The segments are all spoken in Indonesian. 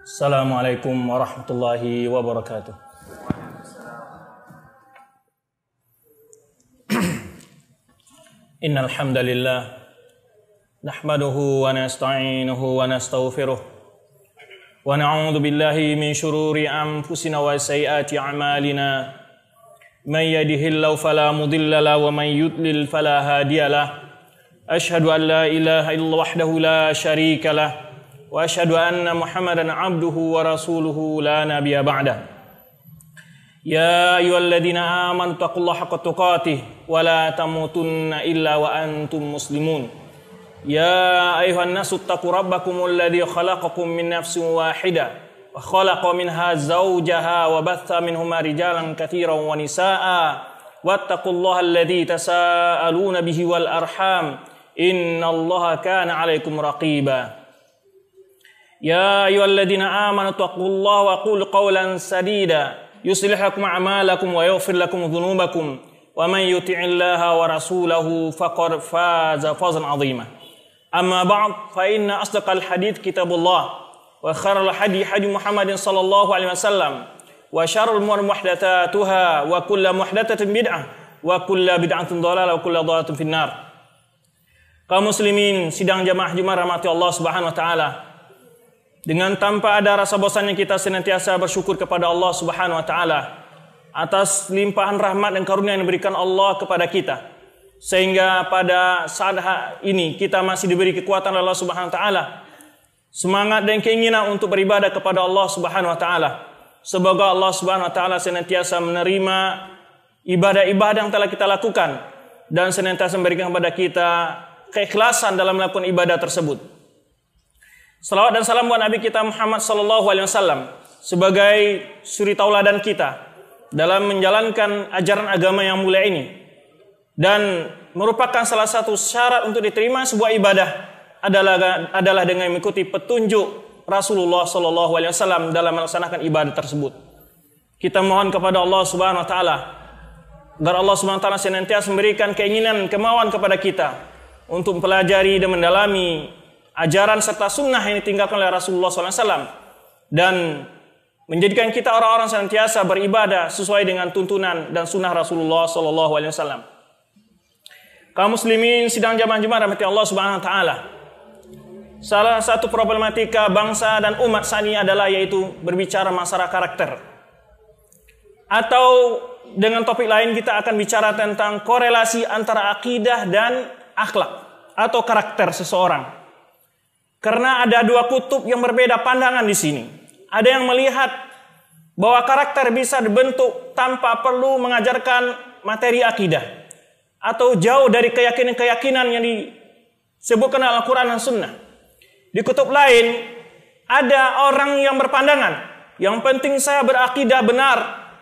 Assalamualaikum warahmatullahi wabarakatuh. Innal hamdalillah nahmaduhu wa nasta'inuhu wa nastaghfiruh wa na'udzu billahi min shururi anfusina wa sayyiati a'malina. May yahdihillahu fala mudilla lahu wa may yudlil fala hadiyalah. Asyhadu an la ilaha illallah wahdahu la syarika lah. Wa asyhadu anna Muhammadan abduhu wa rasuluhu la nabiyya ba'dah. Ya ayyuhalladzina amanu taqullaha haqqa tuqatih wa la tamutunna illa wa antum muslimun. Ya ayyuhan nasu taqu rabbakumul ladzi khalaqakum min nafsin wahidah wa khalaqa minha zawjaha wa batha minhuma rijalan katsiran wa nisaa'a wattaqullaha alladzi tasaaluna bihi wal arham innallaha kana 'alaikum raqiba. Ya ayyuhalladzina amanu taqullaha wa qulu qawlan sadida yuslih lakum a'malakum wa yaghfir lakum dhunubakum wa man yuti'illaha wa rasulahu faqad faza fawzan 'azima. Amma ba'd fa inna asdaqal hadits kitabullah wa khairal hadi hadi Muhammadin sallallahu alaihi wasallam wa syarrul umuri muhdatsatuha wa kullu muhdatsatin bid'ah wa kullu bid'atin dhalalah wa kullu dhalalatin finnar. Kaum muslimin sidang jamaah Jumat rahmati Allah Subhanahu wa taala. Dengan tanpa ada rasa bosannya kita senantiasa bersyukur kepada Allah Subhanahu wa taala atas limpahan rahmat dan karunia yang diberikan Allah kepada kita. Sehingga pada saat ini kita masih diberi kekuatan oleh Allah Subhanahu wa taala, semangat dan keinginan untuk beribadah kepada Allah Subhanahu wa taala. Semoga Allah Subhanahu wa taala senantiasa menerima ibadah-ibadah yang telah kita lakukan dan senantiasa memberikan kepada kita keikhlasan dalam melakukan ibadah tersebut. Salawat dan salam buat Nabi kita Muhammad sallallahu alaihi wasallam sebagai suri tauladan kita dalam menjalankan ajaran agama yang mulia ini, dan merupakan salah satu syarat untuk diterima sebuah ibadah adalah dengan mengikuti petunjuk Rasulullah sallallahu alaihi wasallam dalam melaksanakan ibadah tersebut. Kita mohon kepada Allah Subhanahu wa taala agar Allah Subhanahu wa taala senantiasa memberikan keinginan, kemauan kepada kita untuk mempelajari dan mendalami ajaran serta sunnah yang ditinggalkan oleh Rasulullah SAW, dan menjadikan kita orang-orang senantiasa beribadah sesuai dengan tuntunan dan sunnah Rasulullah SAW. Kaum muslimin sidang jamaah Jumat rahmati Allah Subhanahu wa taala. Salah satu problematika bangsa dan umat saat ini adalah yaitu berbicara masalah karakter. Atau dengan topik lain kita akan bicara tentang korelasi antara akidah dan akhlak atau karakter seseorang. Karena ada dua kutub yang berbeda pandangan di sini. Ada yang melihat bahwa karakter bisa dibentuk tanpa perlu mengajarkan materi akidah, atau jauh dari keyakinan-keyakinan yang disebutkan dalam Al-Quran dan Sunnah. Di kutub lain, ada orang yang berpandangan, yang penting saya berakidah benar,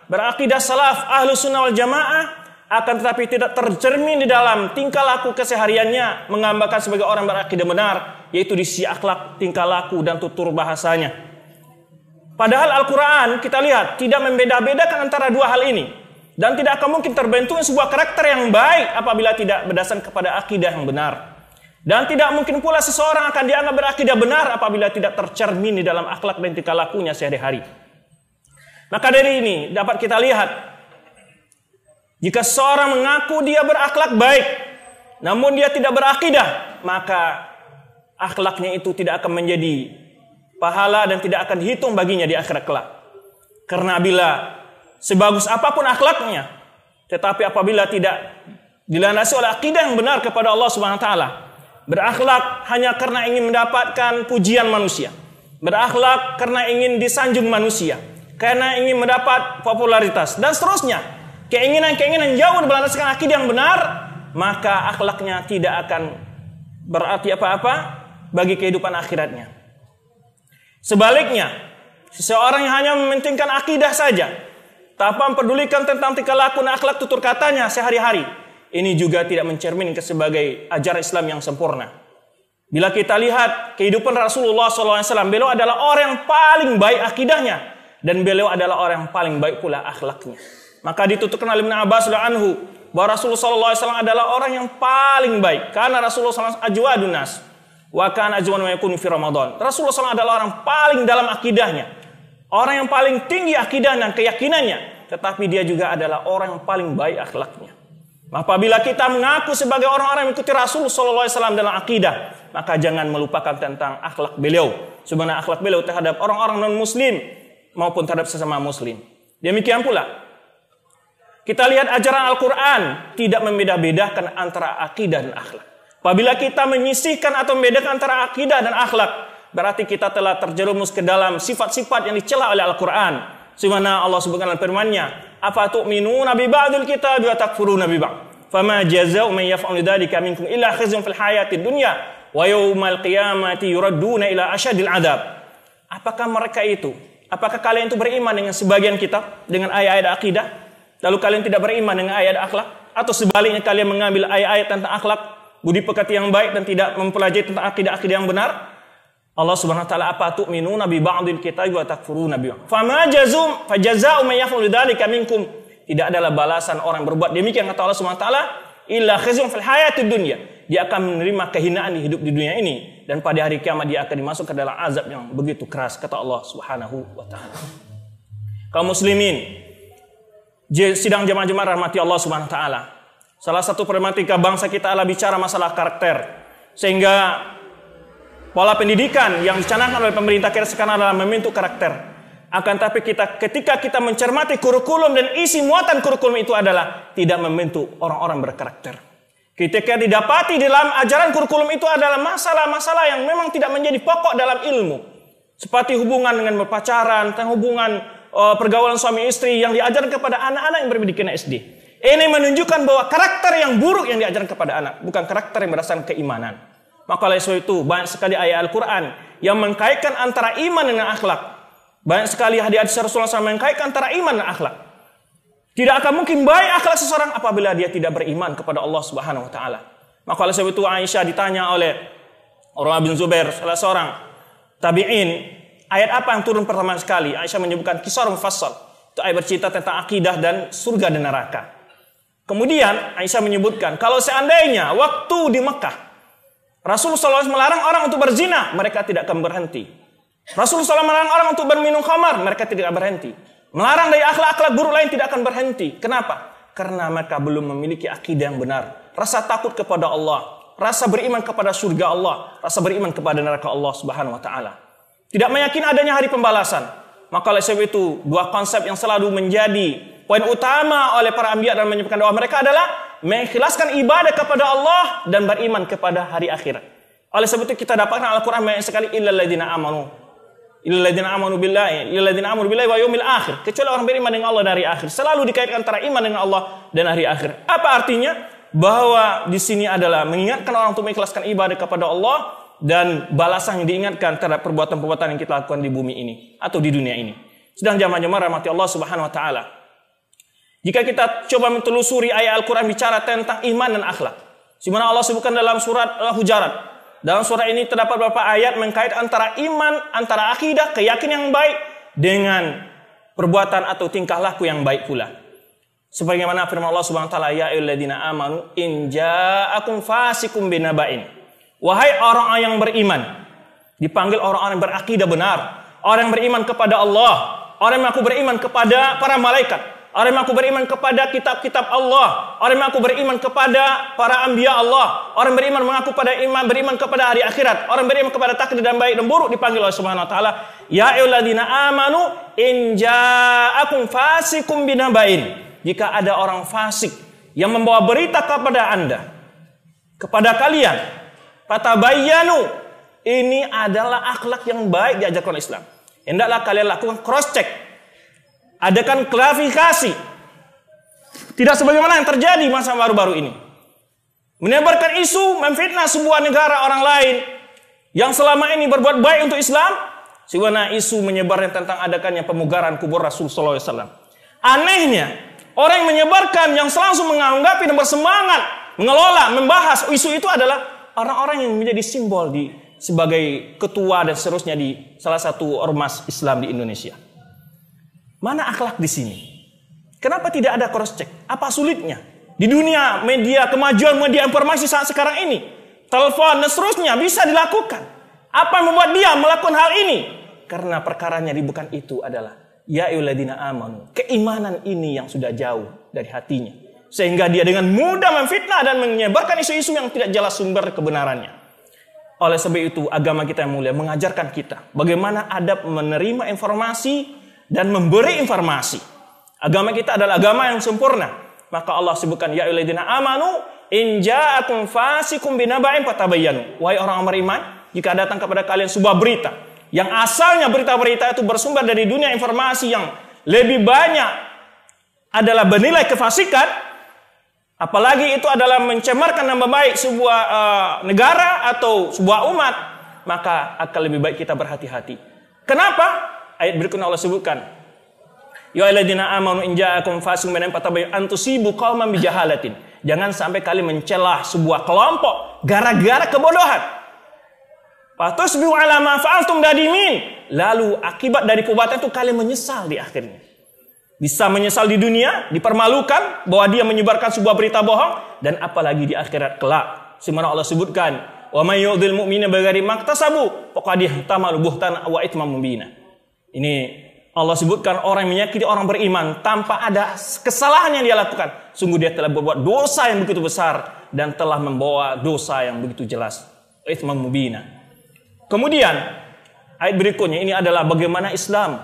berakidah salaf, ahlu sunnah wal jamaah, akan tetapi tidak tercermin di dalam tingkah laku kesehariannya menggambarkan sebagai orang berakidah benar, yaitu di sisi akhlak, tingkah laku, dan tutur bahasanya. Padahal Al-Quran kita lihat tidak membeda-bedakan antara dua hal ini, dan tidak akan mungkin terbentuknya sebuah karakter yang baik apabila tidak berdasarkan kepada akidah yang benar. Dan tidak mungkin pula seseorang akan dianggap berakidah benar apabila tidak tercermin di dalam akhlak dan tingkah lakunya sehari-hari. Maka dari ini dapat kita lihat, jika seorang mengaku dia berakhlak baik, namun dia tidak berakidah, maka akhlaknya itu tidak akan menjadi pahala dan tidak akan dihitung baginya di akhirat kelak. Karena bila sebagus apapun akhlaknya, tetapi apabila tidak dilandasi oleh akidah yang benar kepada Allah Subhanahu wa taala, berakhlak hanya karena ingin mendapatkan pujian manusia, berakhlak karena ingin disanjung manusia, karena ingin mendapat popularitas, dan seterusnya, keinginan-keinginan jauh berlandaskan akidah yang benar, maka akhlaknya tidak akan berarti apa-apa bagi kehidupan akhiratnya. Sebaliknya, seseorang yang hanya mementingkan akidah saja, tanpa mempedulikan tentang tingkah laku dan akhlak tutur katanya sehari-hari, ini juga tidak mencerminkan sebagai ajaran Islam yang sempurna. Bila kita lihat kehidupan Rasulullah SAW, beliau adalah orang yang paling baik akidahnya, dan beliau adalah orang yang paling baik pula akhlaknya. Maka dituturkan oleh Ibnu Abbas bahwa Rasulullah SAW adalah orang yang paling baik, karena Rasulullah SAW ajwadun nas, Wa kana ajwan ma yakunu fi Ramadan. Rasulullah SAW adalah orang paling dalam akidahnya. Orang yang paling tinggi akidah dan keyakinannya, tetapi dia juga adalah orang yang paling baik akhlaknya. Apabila kita mengaku sebagai orang-orang yang mengikuti Rasulullah SAW dalam akidah, maka jangan melupakan tentang akhlak beliau. Sebenarnya akhlak beliau terhadap orang-orang non-muslim maupun terhadap sesama muslim. Demikian pula, kita lihat ajaran Al-Quran tidak membeda-bedakan antara akidah dan akhlak. Apabila kita menyisihkan atau membedakan antara akidah dan akhlak, berarti kita telah terjerumus ke dalam sifat-sifat yang dicela oleh Al-Quran. Sebagaimana Allah sebutkan dalam firman-Nya, "Afa tu'minuna bi ba'dil kitabi wa takfuruna bi ba'd? Fama jazaa'u man yaf'alu dzalika minkum illa khizyun fil hayatid dunya wa yaumal qiyamati yuradduna ila asyadil 'adzab." Apakah mereka itu? Apakah kalian itu beriman dengan sebagian kitab, dengan ayat-ayat akidah, lalu kalian tidak beriman dengan ayat akhlak? Atau sebaliknya kalian mengambil ayat-ayat tentang akhlak, budi pekerti yang baik dan tidak mempelajari tentang akidah-akidah yang benar? Allah Subhanahu wa taala, "Apa tu'minuna bi ba'dil kitabi wa takfuruna bi ba'd? Fama jazaa'u man yaf'alu dzalika minkum." Tidak adalah balasan orang berbuat demikian, kata Allah Subhanahu wa taala, illa khizyun fil hayatid dunya. Dia akan menerima kehinaan di hidup di dunia ini, dan pada hari kiamat dia akan dimasukkan ke dalam azab yang begitu keras, kata Allah Subhanahu wa taala. Kaum muslimin, sidang jemaah-jemaah rahmati Allah Subhanahu wa taala. Salah satu problematika bangsa kita adalah bicara masalah karakter. Sehingga pola pendidikan yang dicanangkan oleh pemerintah kita sekarang adalah membentuk karakter. Akan tapi ketika kita mencermati kurikulum dan isi muatan kurikulum itu adalah tidak membentuk orang-orang berkarakter. Ketika didapati dalam ajaran kurikulum itu adalah masalah-masalah yang memang tidak menjadi pokok dalam ilmu. Seperti hubungan dengan berpacaran, hubungan pergaulan suami istri yang diajarkan kepada anak-anak yang berpendidikan SD. Ini menunjukkan bahwa karakter yang buruk yang diajarkan kepada anak, bukan karakter yang berdasarkan keimanan. Maka oleh sebab itu banyak sekali ayat Al-Quran yang mengkaitkan antara iman dengan akhlak. Banyak sekali hadis Rasulullah SAW mengkaitkan antara iman dan akhlak. Tidak akan mungkin baik akhlak seseorang apabila dia tidak beriman kepada Allah Subhanahu wa taala. Maka oleh sebab itu Aisyah ditanya oleh Urwah bin Zubair, salah seorang tabi'in, ayat apa yang turun pertama sekali? Aisyah menyebutkan Kisar Mufassal. Itu ayat bercerita tentang akidah dan surga dan neraka. Kemudian Aisyah menyebutkan, kalau seandainya waktu di Mekah Rasulullah SAW melarang orang untuk berzina, mereka tidak akan berhenti. Rasulullah SAW melarang orang untuk berminum khamar, mereka tidak akan berhenti. Melarang dari akhlak-akhlak buruk lain tidak akan berhenti. Kenapa? Karena mereka belum memiliki akidah yang benar. Rasa takut kepada Allah, rasa beriman kepada surga Allah, rasa beriman kepada neraka Allah Subhanahu wa taala. Tidak meyakini adanya hari pembalasan. Maka oleh sebab itu, dua konsep yang selalu menjadi poin utama oleh para anbiya dalam menyebutkan doa mereka adalah mengikhlaskan ibadah kepada Allah dan beriman kepada hari akhirat. Oleh sebab itu kita dapatkan Al-Quran banyak sekali illal ladzina amanu billahi wa yaumil akhir. Kecuali orang beriman dengan Allah dan hari akhir. Selalu dikaitkan antara iman dengan Allah dan hari akhir. Apa artinya? Bahwa di sini adalah mengingatkan orang untuk mengikhlaskan ibadah kepada Allah dan balasan yang diingatkan terhadap perbuatan-perbuatan yang kita lakukan di bumi ini atau di dunia ini. Sedang jamaah-jamaah rahmati Allah Subhanahu wa taala. Jika kita coba mentelusuri ayat Al-Quran bicara tentang iman dan akhlak. Sebagaimana Allah sebutkan dalam surat Al-Hujarat. Dalam surat ini terdapat beberapa ayat mengkait antara iman, antara akidah, keyakinan yang baik dengan perbuatan atau tingkah laku yang baik pula. Sebagaimana firman Allah Subhanahu wa taala, ya ayyuhalladzina amanu in ja'akum fasikum binaba'in. Wahai orang-orang yang beriman, dipanggil orang-orang yang berakidah benar, orang yang beriman kepada Allah, orang yang mengaku beriman kepada para malaikat, orang yang mengaku beriman kepada kitab-kitab Allah, orang yang mengaku beriman kepada para anbiya Allah, orang yang beriman kepada hari akhirat, orang yang beriman kepada takdir dan baik dan buruk dipanggil oleh Subhanahu wa taala, ya ayyuhalladzina amanu in ja'akum fasikum binaba'in. Jika ada orang fasik yang membawa berita kepada Anda, kepada kalian, fatabayyanu, ini adalah akhlak yang baik diajarkan oleh Islam. Hendaklah kalian lakukan cross check. Adakan klarifikasi. Tidak sebagaimana yang terjadi masa baru-baru ini. Menebarkan isu, memfitnah sebuah negara orang lain yang selama ini berbuat baik untuk Islam. Sebagaimana isu menyebarkan tentang adakannya pemugaran kubur Rasul sallallahu alaihi wasallam. Anehnya, orang yang menyebarkan, yang langsung menganggapi dan bersemangat mengelola, membahas isu itu adalah orang-orang yang menjadi simbol sebagai ketua dan seterusnya di salah satu ormas Islam di Indonesia. Mana akhlak di sini? Kenapa tidak ada cross check? Apa sulitnya? Di dunia media kemajuan media informasi saat sekarang ini, telepon, dan seterusnya bisa dilakukan. Apa yang membuat dia melakukan hal ini? Karena perkaranya bukan itu adalah ya ayyuhalladzina amanu. Keimanan ini yang sudah jauh dari hatinya. Sehingga dia dengan mudah memfitnah dan menyebarkan isu-isu yang tidak jelas sumber kebenarannya. Oleh sebab itu agama kita yang mulia mengajarkan kita bagaimana adab menerima informasi dan memberi informasi. Agama kita adalah agama yang sempurna. Maka Allah sebutkan ya ayyuhalladzina amanu in ja'akum fasiqun binaba'in fatabayyanu. Wahai orang beriman, jika datang kepada kalian sebuah berita yang asalnya berita-berita itu bersumber dari dunia informasi yang lebih banyak adalah bernilai kefasikan, apalagi itu adalah mencemarkan nama baik sebuah negara atau sebuah umat, maka akan lebih baik kita berhati-hati. Kenapa? Ayat berikutnya Allah sebutkan, ya ayyuhalladzina amanu in ja'akum fasiqun binaba'in fatabayyanu an tusibu qauman bijahalatin. Jangan sampai kalian mencelah sebuah kelompok gara-gara kebodohan. Fatusbihu ala ma fa'altum nadimin. Lalu akibat dari perbuatan itu kalian menyesal di akhirnya. Bisa menyesal di dunia, dipermalukan bahwa dia menyebarkan sebuah berita bohong, dan apalagi di akhirat kelak. Sebagaimana Allah sebutkan, wa may yu'dhil mu'mina bighairi maktasabu faqad ihtamalu buhtan wa itsman mubina. Ini Allah sebutkan orang yang menyakiti orang beriman tanpa ada kesalahan yang dia lakukan. Sungguh dia telah berbuat dosa yang begitu besar dan telah membawa dosa yang begitu jelas. Itsman mubina. Kemudian ayat berikutnya ini adalah bagaimana Islam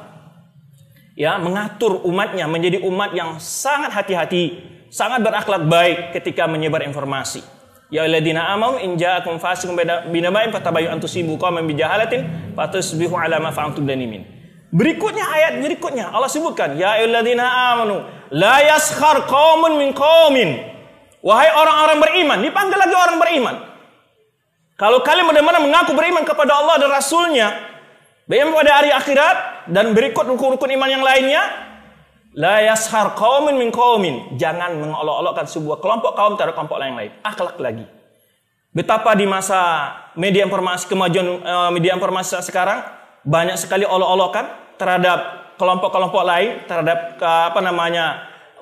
mengatur umatnya menjadi umat yang sangat hati-hati, sangat berakhlak baik ketika menyebar informasi. Ya ayyuhalladzina amanu in ja'akum fasiqun binaba'in fatabayyanu an tusibu qauman bijahalatin fatusbihu 'ala ma fa'altum nadimin. Berikutnya ayat berikutnya Allah sebutkan ya ayyuhalladzina amanu la yaskhar qaumun min qaumin. Wahai orang-orang beriman, dipanggil lagi orang beriman. Kalau kalian benar-benar mengaku beriman kepada Allah dan Rasulnya, beriman pada hari akhirat, dan berikut rukun-rukun iman yang lainnya, la yashar qaumin min qaumin. Jangan mengolok-olokkan sebuah kelompok kaum terhadap kelompok lain. Akhlak lagi. Betapa di masa media informasi, kemajuan media informasi sekarang, banyak sekali olok-olokan terhadap kelompok-kelompok lain, terhadap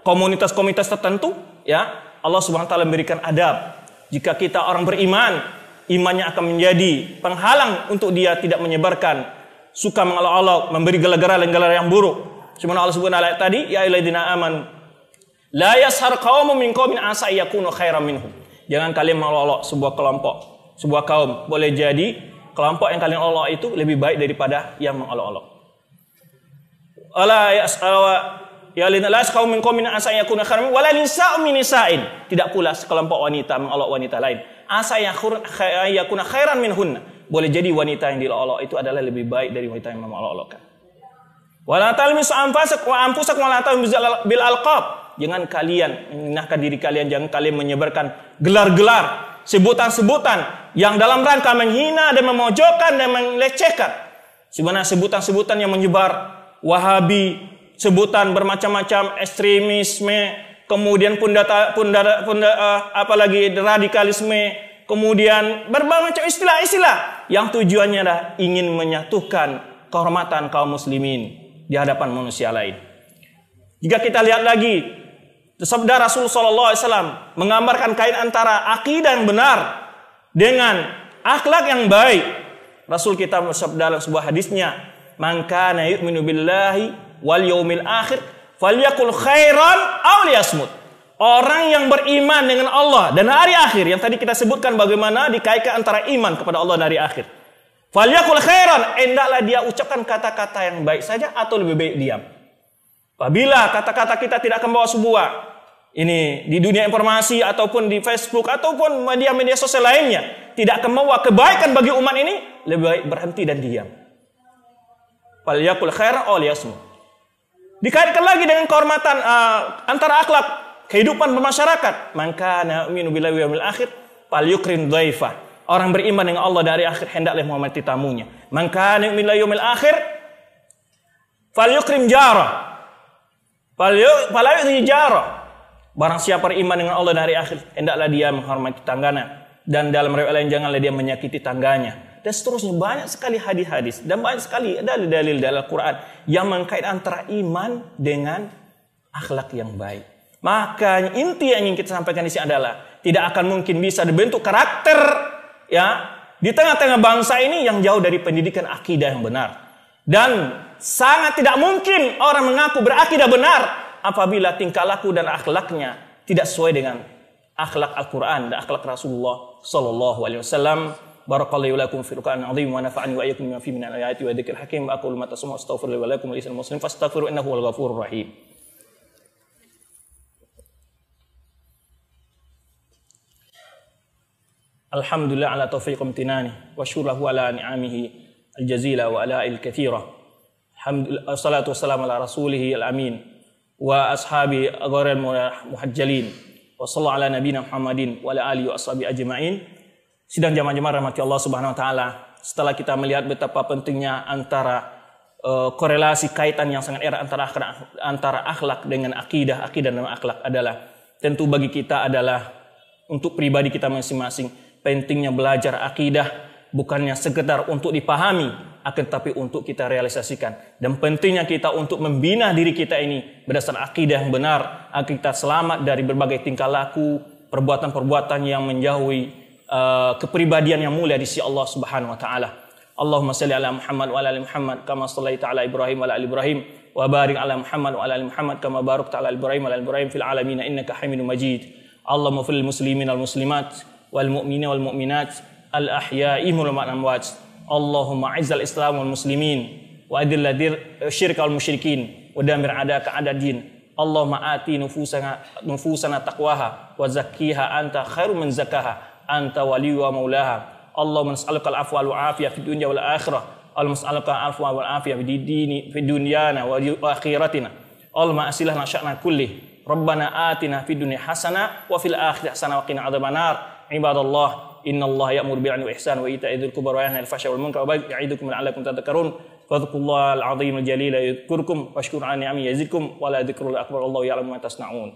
komunitas-komunitas tertentu. Ya, Allah Subhanahu wa taala memberikan adab. Jika kita orang beriman, imannya akan menjadi penghalang untuk dia tidak menyebarkan, suka mengolok-olok, memberi gelar-gelar yang buruk. Sebagaimana Allah sebutkan ayat tadi, ya ayyuhalladzina amanu la yashar qaumun min qaumin asa yakunu khairan minhum. Jangan kalian mengolok-olok sebuah kelompok, sebuah kaum. Boleh jadi kelompok yang kalian olok itu lebih baik daripada yang mengolok-olok. Ala ya lina las qaumin qaumin asa yakunu khairan wala nisa'un min nisa'in. Tidak pula sekelompok wanita mengolok wanita lain. Asa yakuna khairan minhunna. Boleh jadi wanita yang diolok itu adalah lebih baik dari wanita yang mengolok-olokkan. Wala talmisu anfusakum wa la talmizu bil alqab. Jangan kalian menghinakan diri kalian, jangan kalian menyebarkan gelar-gelar, sebutan-sebutan yang dalam rangka menghina dan memojokkan dan melecehkan. Sebenarnya sebutan-sebutan yang menyebar Wahabi, sebutan bermacam-macam ekstremisme, kemudian apalagi radikalisme, kemudian berbagai macam istilah-istilah yang tujuannya adalah ingin menyatukan kehormatan kaum muslimin di hadapan manusia lain. Jika kita lihat lagi sabda Rasul sallallahu alaihi wasallam menggambarkan kait antara akidah yang benar dengan akhlak yang baik. Rasul kita bersabda dalam sebuah hadisnya, "Man kana yu'minu billahi wal yaumil akhir falyakul khairan aw liyasmut." Orang yang beriman dengan Allah dan hari akhir, yang tadi kita sebutkan bagaimana dikaitkan antara iman kepada Allah dan hari akhir. Falyakul khairan, hendaklah dia ucapkan kata-kata yang baik saja atau lebih baik diam. Apabila kata-kata kita tidak akan bawa sebuah ini di dunia informasi ataupun di Facebook ataupun media-media sosial lainnya tidak akan membawa kebaikan bagi umat ini, lebih baik berhenti dan diam. Falyakul khairan aw liyasmut. Dikaitkan lagi dengan kehormatan antara akhlak kehidupan bermasyarakat. Man kana yu'minu billahi wal yawmil akhir falyukrim dhaifah. Orang beriman dengan Allah dari akhir hendaklah menghormati tamunya. Man kana yu'minu billahi wal yawmil akhir falyukrim jarah. Falyukrim jarah. Barang siapa beriman dengan Allah dari akhir hendaklah dia menghormati tangganya, dan dalam riwayat lain janganlah dia menyakiti tangganya. Dan seterusnya banyak sekali hadis-hadis dan banyak sekali dalil-dalil dalam Al-Quran yang mengkait antara iman dengan akhlak yang baik. Maka inti yang ingin kita sampaikan di sini adalah tidak akan mungkin bisa dibentuk karakter ya, di tengah-tengah bangsa ini yang jauh dari pendidikan akidah yang benar. Dan sangat tidak mungkin orang mengaku berakidah benar apabila tingkah laku dan akhlaknya tidak sesuai dengan akhlak Al-Quran dan akhlak Rasulullah sallallahu alaihi wasallam. Barakallahu lakum fil Qur'anil azim wa nafa'ani wa iyyakum bima fihi min al-ayati wa dzikril hakim. Wa aqulu ma tasma'un astaghfirullaha wa lakum wa lisal muslimin fastaghfiru innahu huwal ghafurur rahim. Alhamdulillah ala taufiq imtinani wa syuruhu ala ni'amihi al-jazila wa ala al-kathira. Alhamdulillah wassalatu wassalamu ala rasulih al-amin wa ashabi agharil muhajjalin wa sallallahu ala nabiyina Muhammadin wa ala alihi wa ashabi ajma'in. Sidang jamaah-jamaah rahmati Allah Subhanahu wa taala, setelah kita melihat betapa pentingnya antara korelasi kaitan yang sangat erat antara akhlak dengan akidah, akidah dan akhlak adalah tentu bagi kita adalah untuk pribadi kita masing-masing pentingnya belajar akidah bukannya sekedar untuk dipahami, akan tapi untuk kita realisasikan. Dan pentingnya kita untuk membina diri kita ini berdasarkan akidah yang benar, agar kita selamat dari berbagai tingkah laku, perbuatan-perbuatan yang menjauhi kepribadian yang mulia di sisi Allah Subhanahu wa taala. Allahumma shalli ala Muhammad wa ala ali Muhammad kama shallaita ala Ibrahim wa ala ali Ibrahim wa barik ala Muhammad wa ala ali Muhammad kama barakta ala Ibrahim wa ala ali Ibrahim fil alamin innaka Hamidum Majid. Allahumma fil muslimin wal muslimat wal mu'minina wal mu'minat al ahya'i wal amwat. Allahumma izzal islam wal muslimin wa adil syirka wal musyrikin wa damir adaka adadin. Allahumma ati nufusana taqwaha wa zakkiha anta khairu man zakkaha anta waliyyu wa maulaha. Allahumma nas'aluka al-afwa wal afiyah fid dunya wal akhirah. Allahumma nas'aluka al-afwa wal afiyah fid dunyana wa akhiratina. Allahumma aslih lana sya'na kulli. Rabbana atina fid dunya hasanah wa fil akhirati hasanah wa qina adzabannar. Ibadallah, innallaha ya'muru bil 'adli wal ihsani wa ita'i dzil qurba wa yanha 'anil fahsya'i wal munkari wa baghi ya'idukum la'allakum tadhakkarun. Fadhkurullahal 'azimul jalila yadhkurkum washkuru 'ala ni'amihi yazidkum wa la dzikrullahi akbar. Wallahu ya'lamu ma tasna'un.